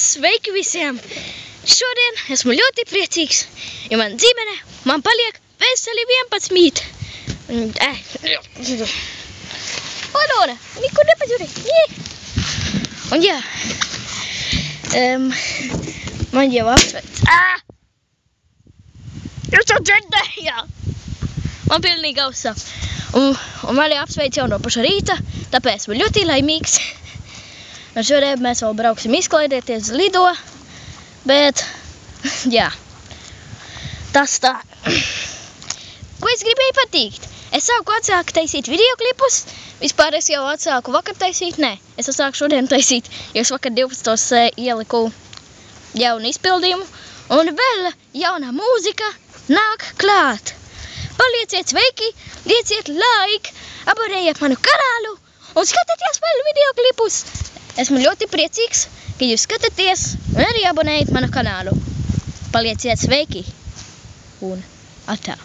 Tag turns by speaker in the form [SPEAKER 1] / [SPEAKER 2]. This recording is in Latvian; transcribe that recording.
[SPEAKER 1] Sveiki visiem! Šodien esmu ļoti priecīgs, jo man ģimene man paliek veseli 11. Alona, nekur nepazuri! Un jā, man jau apsveic. Jūs to dzirdējāt? Man pilnīgi ausā. Un man jau apsveic jau no paša rīta, tāpēc esmu ļoti laimīgs. Un šodien mēs vēl brauksim izklaidēties Lido, bet, jā, tas tā. Ko es gribēju pateikt? Es sāku atsāku taisīt videoklipus, vispār es jau atsāku vakar taisīt, nē, es sāku šodien taisīt, jo es vakar 12. Ieliku jaunu izpildījumu, un vēl jauna mūzika nāk klāt. Palieciet sveiki, lieciet like, abonējiet manu kanālu un skatieties vēl videoklipus. Esmu ļoti priecīgs, ka jūs skatāties un arī abonējat manu kanālu. Palieciet sveiki un atā!